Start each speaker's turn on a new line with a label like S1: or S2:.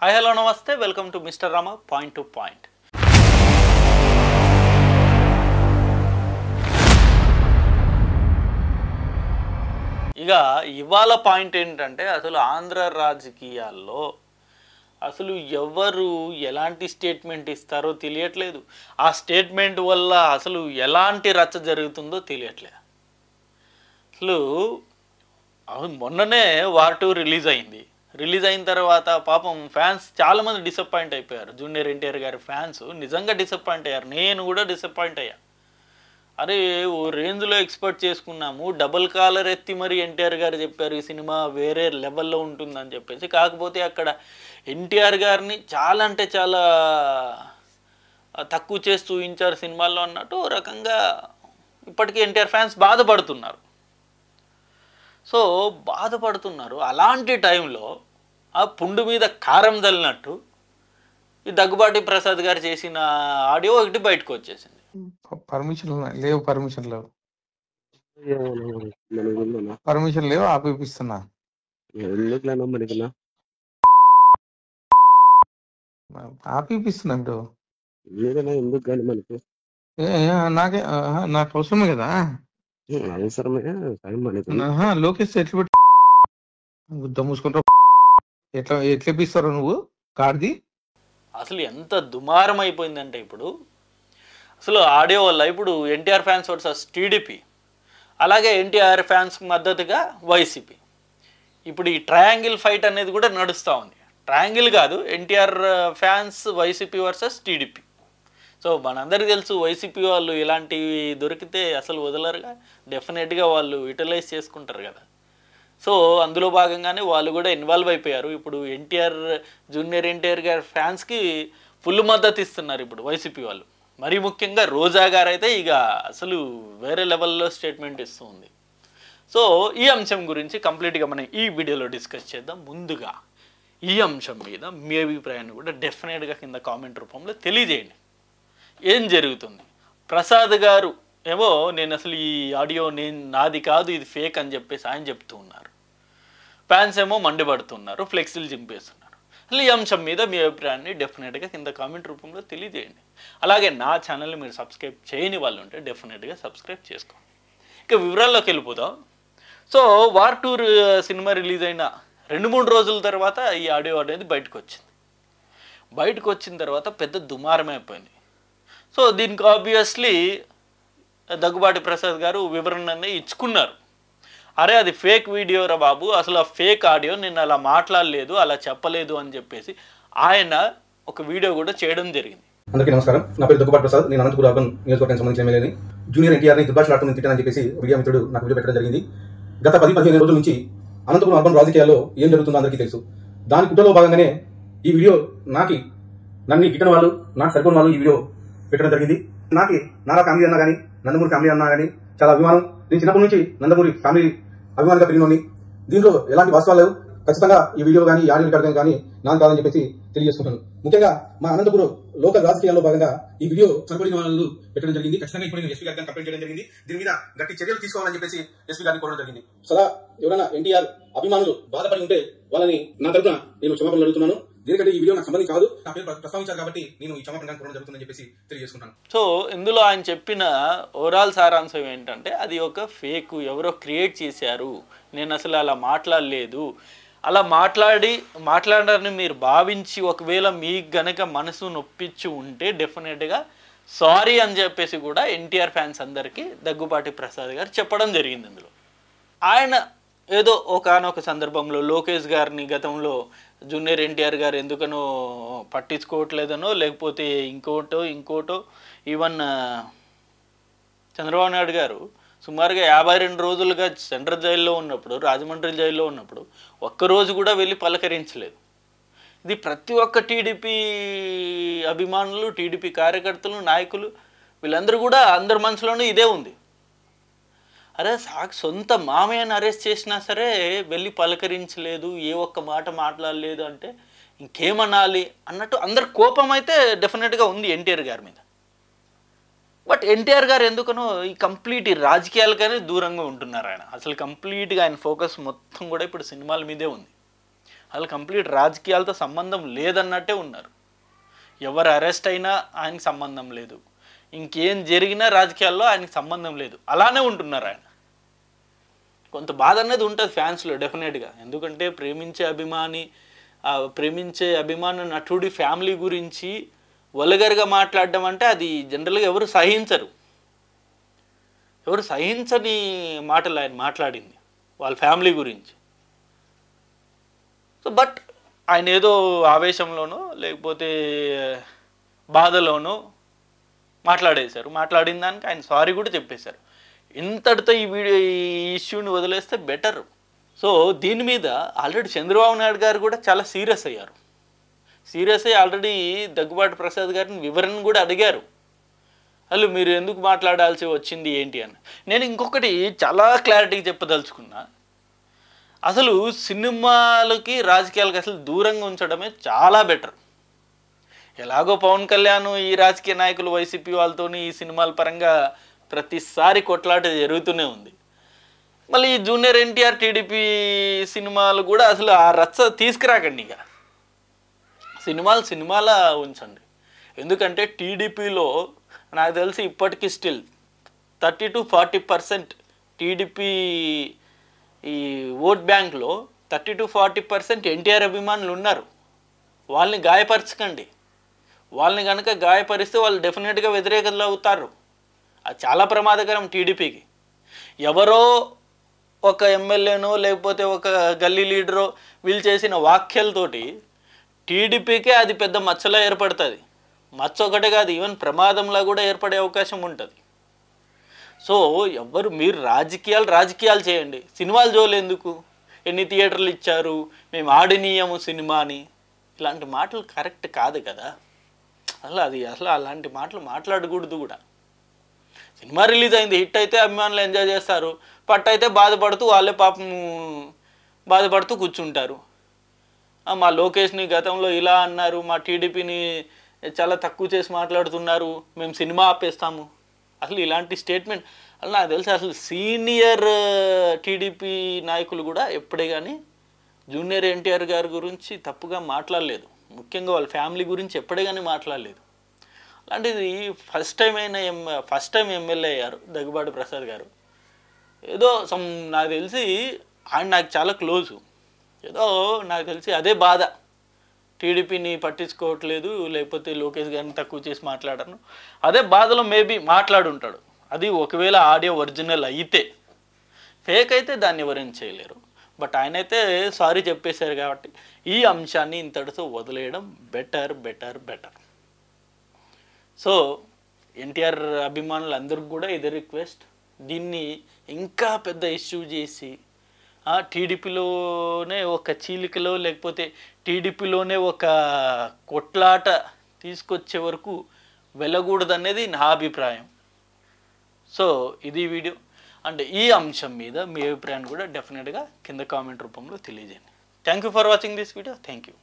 S1: Hi hello నమస్తే, welcome to mister Rama point to point. ఇక ఇవాళ పాయింట్ ఏంటంటే, అసలు ఆంధ్ర రాజకీయాల్లో అసలు ఎవరు ఎలాంటి స్టేట్మెంట్ ఇస్తారో తెలియట్లేదు. ఆ స్టేట్మెంట్ వల్ల అసలు ఎలాంటి రచ్చ జరుగుతుందో తెలియట్లేదు. అసలు మొన్ననే వార్ 2 రిలీజ్ అయిన తర్వాత పాపం ఫ్యాన్స్ చాలామంది డిసప్పాయింట్ అయిపోయారు. జూనియర్ ఎన్టీఆర్ గారి ఫ్యాన్స్ నిజంగా డిసప్పాయింట్ అయ్యారు. నేను కూడా డిసప్పాయింట్ అయ్యా. అరే ఓ రేంజ్లో ఎక్స్పెక్ట్ చేసుకున్నాము, డబుల్ కాలర్ ఎత్తి మరి ఎన్టీఆర్ గారు చెప్పారు ఈ సినిమా వేరే లెవెల్లో ఉంటుందని చెప్పేసి. కాకపోతే అక్కడ ఎన్టీఆర్ గారిని చాలా అంటే చాలా తక్కువ చేసి చూపించారు సినిమాల్లో అన్నట్టు ఓ రకంగా ఇప్పటికీ ఎన్టీఆర్ ఫ్యాన్స్ బాధపడుతున్నారు. సో బాధపడుతున్నారు. అలాంటి టైంలో ఆ పుండు మీద కారం చల్లినట్టు ఈ దగ్గుబాటి ప్రసాద్ గారు చేసిన ఆడియో ఒకటి బయటకు వచ్చేసింది.
S2: పర్మిషన్ లేవు ఆపిస్తున్నా. ఆపిస్తున్నా నాకే నాకు అవసరమే కదా. లోకేష్ ఎట్లా గుద్ద మూసుకుంటా ఎట్లా ఇప్పిస్తారో నువ్వు కార్ది.
S1: అసలు ఎంత దుమారం అయిపోయిందంటే ఇప్పుడు అసలు ఆడియో వల్ల ఇప్పుడు ఎన్టీఆర్ ఫ్యాన్స్ వర్సెస్ టీడీపీ, అలాగే ఎన్టీఆర్ ఫ్యాన్స్కి మద్దతుగా వైసీపీ, ఇప్పుడు ఈ ట్రయాంగిల్ ఫైట్ అనేది కూడా నడుస్తూ ఉంది. ట్రయాంగిల్ కాదు, NTR fans YCP versus TDP. So మనందరికీ తెలుసు వైసీపీ వాళ్ళు ఇలాంటివి దొరికితే అసలు వదలరుగా, డెఫినెట్గా వాళ్ళు యూటిలైజ్ చేసుకుంటారు కదా. సో అందులో భాగంగానే వాళ్ళు కూడా ఇన్వాల్వ్ అయిపోయారు. ఇప్పుడు జూనియర్ ఎన్టీఆర్ గారి ఫ్యాన్స్కి ఫుల్ మద్దతు ఇస్తున్నారు ఇప్పుడు వైసీపీ వాళ్ళు. మరీ ముఖ్యంగా రోజా గారు అయితే ఇక అసలు వేరే లెవెల్లో స్టేట్మెంట్ ఇస్తూ ఉంది. సో ఈ అంశం గురించి కంప్లీట్గా మనం ఈ వీడియోలో డిస్కస్ చేద్దాం. ముందుగా ఈ అంశం మీద మీ అభిప్రాయాన్ని కూడా డెఫినెట్గా కింద కామెంట్ రూపంలో తెలియజేయండి. ఏం జరుగుతుంది? ప్రసాద్ గారు ఏమో నేను అసలు ఈ ఆడియో నాది కాదు, ఇది ఫేక్ అని చెప్పేసి ఆయన చెప్తూ ఉన్నారు. ఫ్యాన్స్ ఏమో మండిపడుతున్నారు, ఫ్లెక్సీలు చింపేస్తున్నారు. అసలు ఈ అంశం మీద మీ అభిప్రాయాన్ని డెఫినెట్గా కింద కామెంట్ రూపంలో తెలియజేయండి. అలాగే నా ఛానల్ని మీరు సబ్స్క్రైబ్ చేయని వాళ్ళు ఉంటే డెఫినెట్గా సబ్స్క్రైబ్ చేసుకోండి. ఇక వివరాల్లోకి వెళ్ళిపోదాం. సో వార్ 2 సినిమా రిలీజ్ అయిన 2-3 రోజుల తర్వాత ఈ ఆడియో అనేది బయటకు వచ్చిన తర్వాత పెద్ద దుమారమే అయిపోయింది. సో దీనికి ఆబ్వియస్లీ దగ్గుబాటి ప్రసాద్ గారు వివరణ ఇచ్చుకున్నారు. అరే అది ఫేక్ వీడియో రా బాబు, అసలు ఆ ఫేక్ ఆడియో నేను అలా మాట్లాడలేదు, అలా చెప్పలేదు అని చెప్పేసి ఆయన ఒక వీడియో కూడా చేయడం జరిగింది.
S3: అందరికీ నమస్కారం. నా పేరు దగ్గుబాటి ప్రసాద్. నేను అనంతపురం అర్బన్ నియోజకవర్గానికి సంబంధించిన ఎమ్మెల్యేని. జూనియర్ ఎన్టీఆర్ని దుర్భాషలాడుతున్న తిట్టానని చెప్పేసి మీడియా మిత్రుడు నాకు వీడియో పెట్టడం జరిగింది. గత 10-15 రోజుల నుంచి అనంతపురం అర్బన్ రాజకీయాల్లో ఏం జరుగుతుందో అందరికీ తెలుసు. దాని కుట్రలో భాగంగానే ఈ వీడియో నన్ను గిట్టిన వాళ్ళు, నాకు సరిపోయిన వాళ్ళు ఈ వీడియో పెట్టడం జరిగింది. నారా ఫ్యామిలీ అన్నా కానీ, నందమూరి ఫ్యామిలీ అన్నా కానీ చాలా అభిమానం. నేను చిన్నప్పటి నుంచి నందమూరి ఫ్యామిలీ అభిమానిగా పెరిగినోని. దీంట్లో ఎలాంటి వాస్తవాలు లేవు. ఖచ్చితంగా ఈ వీడియో కానీ, ఈ ఆడియో రికార్డ్ కానీ నాకు కాదని చెప్పేసి తెలియజేసుకుంటాను. ముఖ్యంగా మా అనంతపురం లోకల్ రాజకీయాల్లో భాగంగా ఈ వీడియో చనిపోయిన వాళ్ళు పెట్టడం జరిగింది. ఖచ్చితంగా ఇప్పుడు నేను ఎస్పీ గారికి కంప్లైంట్ చేయడం జరిగింది. దీని మీద గట్టి చర్యలు తీసుకోవాలని చెప్పేసి ఎస్పీ గారిని కోరడం జరిగింది. సదా ఎవరైనా ఎన్టీఆర్ అభిమానులు బాధపడి ఉంటే వాళ్ళని నా తరఫున నేను క్షమాపణలు అడుగుతున్నాను. ఎందుకంటే ఈ వీడియో నాకు సంబంధం కాదు, నా పేరు ప్రస్తావించారు కాబట్టి నేను ఈ క్షమాపణ కోరడం జరుగుతుందని చెప్పేసి తెలియజేసుకుంటాను.
S1: సో ఇందులో ఆయన చెప్పిన ఓవరాల్ సారాంశం ఏంటంటే, అది ఒక ఫేక్, ఎవరో క్రియేట్ చేశారు, నేను అసలు అలా మాట్లాడలేదు. అలా మాట్లాడారని మీరు భావించి ఒకవేళ మీకు గనక మనసు నొప్పించి ఉంటే డెఫినెట్గా సారీ అని చెప్పేసి కూడా ఎన్టీఆర్ ఫ్యాన్స్ అందరికీ దగ్గుబాటి ప్రసాద్ గారు చెప్పడం జరిగింది. అందులో ఆయన ఏదో ఒకానొక సందర్భంలో లోకేష్ గారిని గతంలో జూనియర్ ఎన్టీఆర్ గారు ఎందుకనో పట్టించుకోవట్లేదనో, లేకపోతే ఇంకోటో ఈవెన్ చంద్రబాబు నాయుడు గారు సుమారుగా 52 రోజులుగా సెంట్రల్ జైల్లో ఉన్నప్పుడు, రాజమండ్రి జైల్లో ఉన్నప్పుడు ఒక్కరోజు కూడా వెళ్ళి పలకరించలేదు. ఇది ప్రతి ఒక్క టీడీపీ అభిమానులు, టీడీపీ కార్యకర్తలు, నాయకులు వీళ్ళందరూ కూడా అందరి మనసులోనూ ఇదే ఉంది. అరే సొంత మామయ్యని అరెస్ట్ చేసినా సరే వెళ్ళి పలకరించలేదు, ఏ ఒక్క మాట మాట్లాడలేదు అంటే ఇంకేమనాలి అన్నట్టు అందరి కోపం అయితే డెఫినెట్గా ఉంది ఎన్టీఆర్ గారి మీద. బట్ ఎన్టీఆర్ గారు ఎందుకనో ఈ కంప్లీట్ ఈ రాజకీయాలకనే దూరంగా ఉంటున్నారు. ఆయన అసలు కంప్లీట్గా ఆయన ఫోకస్ మొత్తం కూడా ఇప్పుడు సినిమాల మీదే ఉంది. వాళ్ళు కంప్లీట్ రాజకీయాలతో సంబంధం లేదన్నట్టే ఉన్నారు. ఎవరు అరెస్ట్ అయినా ఆయనకి సంబంధం లేదు, ఇంకేం జరిగినా రాజకీయాల్లో ఆయనకి సంబంధం లేదు, అలానే ఉంటున్నారు ఆయన. కొంత బాధ అనేది ఉంటుంది ఫ్యాన్స్లో డెఫినెట్గా. ఎందుకంటే ప్రేమించే అభిమాన నటుడి ఫ్యామిలీ గురించి వల్గర్గా మాట్లాడడం అంటే అది జనరల్గా ఎవరు సహించని మాటలు ఆయన మాట్లాడింది వాళ్ళ ఫ్యామిలీ గురించి. సో బట్ ఆయన ఏదో ఆవేశంలోనో లేకపోతే బాధలోనో మాట్లాడిన దానికి ఆయన సారీ కూడా చెప్పేశారు. ఇంతటితో ఈ ఇష్యూని వదిలేస్తే బెటర్. సో దీని మీద ఆల్రెడీ చంద్రబాబు నాయుడు గారు కూడా చాలా సీరియస్ అయ్యారు. సీరియస్ అయ్యి ఆల్రెడీ దగ్గుబాటి ప్రసాద్ గారిని వివరణ కూడా అడిగారు, అసలు మీరు ఎందుకు మాట్లాడాల్సి వచ్చింది ఏంటి అని. నేను ఇంకొకటి చాలా క్లారిటీగా చెప్పదలుచుకున్నా, అసలు సినిమాలకి రాజకీయాలకి అసలు దూరంగా ఉంచడమే చాలా బెటర్. ఎలాగో పవన్ కళ్యాణ్ ఈ రాజకీయ నాయకులు వైసీపీ వాళ్ళతో ఈ సినిమాల పరంగా ప్రతిసారి కొట్లాట జరుగుతూనే ఉంది. మళ్ళీ ఈ జూనియర్ ఎన్టీఆర్ టీడీపీ సినిమాలు కూడా అసలు ఆ రచ్చ తీసుకురాకండి, ఇక సినిమాల ఉంచండి. ఎందుకంటే టీడీపీలో నాకు తెలిసి ఇప్పటికీ స్టిల్ 30-40% టీడీపీ ఈ ఓట్ బ్యాంక్లో 30-40% ఎన్టీఆర్ అభిమానులు ఉన్నారు. వాళ్ళని గాయపరచకండి. వాళ్ళని కనుక గాయపరిస్తే వాళ్ళు డెఫినెట్గా వ్యతిరేకతలు అవుతారు. అది చాలా ప్రమాదకరం టీడీపీకి. ఎవరో ఒక ఎమ్మెల్యేనో లేకపోతే ఒక గల్లీ లీడరో వీళ్ళు చేసిన వాక్యాలతోటి టీడీపీకే అది పెద్ద మచ్చలా ఏర్పడుతుంది. మచ్చ ఒకటే కాదు, ఈవెన్ ప్రమాదంలా కూడా ఏర్పడే అవకాశం ఉంటుంది. సో మీరు రాజకీయాలు చేయండి, సినిమాలు జోలేందుకు? ఎన్ని థియేటర్లు ఇచ్చారు, మేము ఆడినీయము సినిమాని, ఇలాంటి మాటలు కరెక్ట్ కాదు కదా. అసలు అలాంటి మాటలు మాట్లాడకూడదు కూడా. సినిమా రిలీజ్ అయింది, హిట్ అయితే అభిమానులు ఎంజాయ్ చేస్తారు, పట్టయితే వాళ్ళే పాపం బాధపడుతూ కూర్చుంటారు. మా లోకేష్ని గతంలో ఇలా అన్నారు, మా టీడీపీని చాలా తక్కువ చేసి మాట్లాడుతున్నారు, మేము సినిమా ఆపేస్తాము. అసలు ఇలాంటి స్టేట్మెంట్ నాకు తెలిసి అసలు సీనియర్ టీడీపీ నాయకులు కూడా ఎప్పుడే కానీ జూనియర్ ఎన్టీఆర్ గారి గురించి తప్పుగా మాట్లాడలేదు. ముఖ్యంగా వాళ్ళ ఫ్యామిలీ గురించి ఎప్పుడే కానీ మాట్లాడలేదు. అలాంటిది ఫస్ట్ టైం ఎమ్మెల్యే అయ్యారు దగ్గుబాటి ప్రసాద్ గారు. ఏదో నాకు తెలిసి ఆయన నాకు చాలా క్లోజు. ఏదో నాకు తెలిసి అదే బాధ, టీడీపీని పట్టించుకోవట్లేదు, లేకపోతే లోకేష్ గారిని తక్కువ చేసి మాట్లాడను, అదే బాధలో మేబీ మాట్లాడుంటాడు. అది ఒకవేళ ఆడియో ఒరిజినల్ అయితే, ఫేక్ అయితే దాన్ని ఎవరైనా చేయలేరు. బట్ ఆయన అయితే సారీ చెప్పేశారు కాబట్టి ఈ అంశాన్ని ఇంతటితో వదిలేయడం బెటర్. సో ఎన్టీఆర్ అభిమానులందరికీ కూడా ఇదే రిక్వెస్ట్, దీన్ని ఇంకా పెద్ద ఇష్యూ చేసి టీడీపీలోనే ఒక చీలికలో లేకపోతే టీడీపీలోనే ఒక కొట్లాట తీసుకొచ్చే వరకు వెళ్ళకూడదనేది నా అభిప్రాయం. సో ఇది వీడియో. అండ్ ఈ అంశం మీద మీ అభిప్రాయాన్ని కూడా డెఫినెట్గా కింద కామెంట్ రూపంలో తెలియజేయండి. Thank you for watching this video. Thank you.